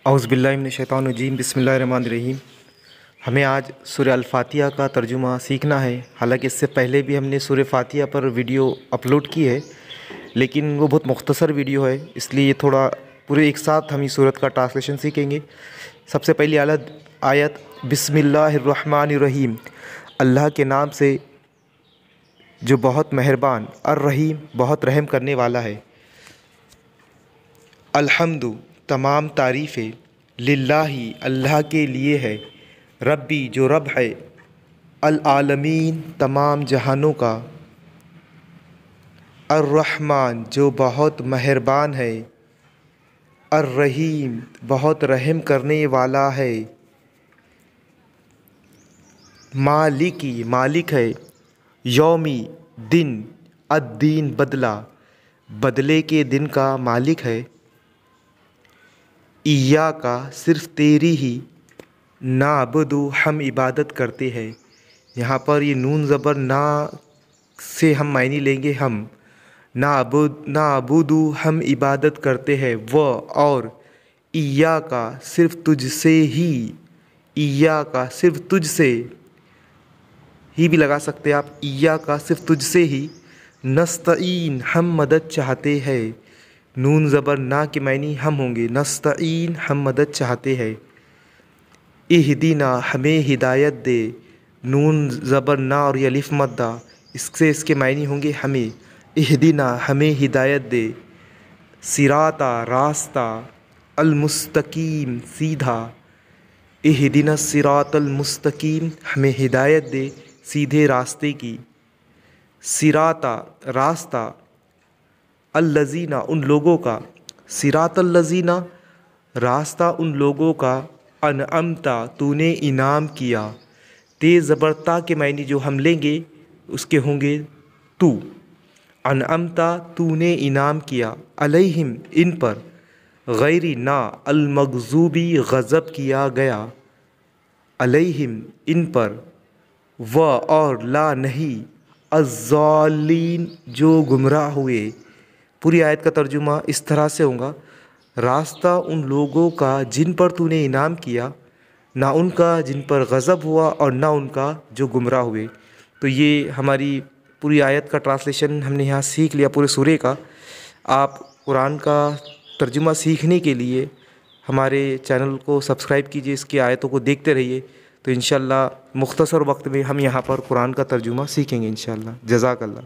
औज़ुबिल्लाहिमिनश्शैतानिर्रजीम बिस्मिल्लाहिर्रहमानिर्रहीम। हमें आज सूरह अल-फातिहा का तर्जुमा सीखना है। हालांकि इससे पहले भी हमने सूरह फातिहा पर वीडियो अपलोड की है, लेकिन वो बहुत मुख्तसर वीडियो है, इसलिए ये थोड़ा पूरे एक साथ हम इस सूरत का ट्रांसलेशन सीखेंगे। सबसे पहली आयत बिस्मिल्लाहिर्रहमानिर्रहीम, अल्लाह के नाम से जो बहुत मेहरबान, अर्रहीम बहुत रहम करने वाला है। अल्हम्दु तमाम तारीफ़ें, लिल्लाही अल्लाह के लिए है, रब्बी जो रब है, अल आलमीन तमाम जहानों का, अर्रहमान जो बहुत मेहरबान है, अर्रहीम बहुत रहम करने वाला है, मालिकी मालिक है, यौमी दिन, अद्दीन बदला, बदले के दिन का मालिक है, इया का सिर्फ़ तेरी ही, नाबुदु हम इबादत करते हैं। यहाँ पर ये नून ज़बर ना से हम मायने लेंगे हम, नाबुदु हम इबादत करते हैं, व और इया का सिर्फ़ तुझसे ही, इया का सिर्फ़ तुझसे ही भी लगा सकते हैं आप, इया का सिर्फ़ तुझसे ही, नस्तईन हम मदद चाहते हैं। नून ज़बर ना के मायने हम होंगे, नस्तईन हम मदद चाहते हैं। इहदीना हमें हिदायत दे, नून ज़बर ना और ये अलिफ मद्दा, इससे इसके मायने होंगे हमें, इहदीना हमें हिदायत दे, सिराता रास्ता, अलमुस्तकीम सीधा, इहदीना सिरातल मुस्तकीम हमें हिदायत दे सीधे रास्ते की, सिराता रास्ता, अल्लज़ीना उन लोगों का, सिरातल्लज़ीना रास्ता उन लोगों का, अनअमता तूने इनाम किया, तेज़ ज़बरता के मायने जो हम लेंगे उसके होंगे तू, अनअमता तूने इनाम किया, अलैहिम इन पर, गैरी ना अलमगज़ूबी गज़ब किया गया, अलैहिम इन पर, व और ला नहीं, अज़्ज़ालीन जो गुमराह हुए। पूरी आयत का तर्जुमा इस तरह से होगा, रास्ता उन लोगों का जिन पर तूने इनाम किया, ना उनका जिन पर गज़ब हुआ और ना उनका जो गुमराह हुए। तो ये हमारी पूरी आयत का ट्रांसलेशन हमने यहाँ सीख लिया पूरे सूरे का। आप कुरान का तर्जुमा सीखने के लिए हमारे चैनल को सब्सक्राइब कीजिए, इसकी आयतों को देखते रहिए, तो इंशाअल्लाह मुख्तसर वक्त में हम यहाँ पर कुरान का तर्जुमा सीखेंगे इंशाअल्लाह। जज़ाकल्लाह।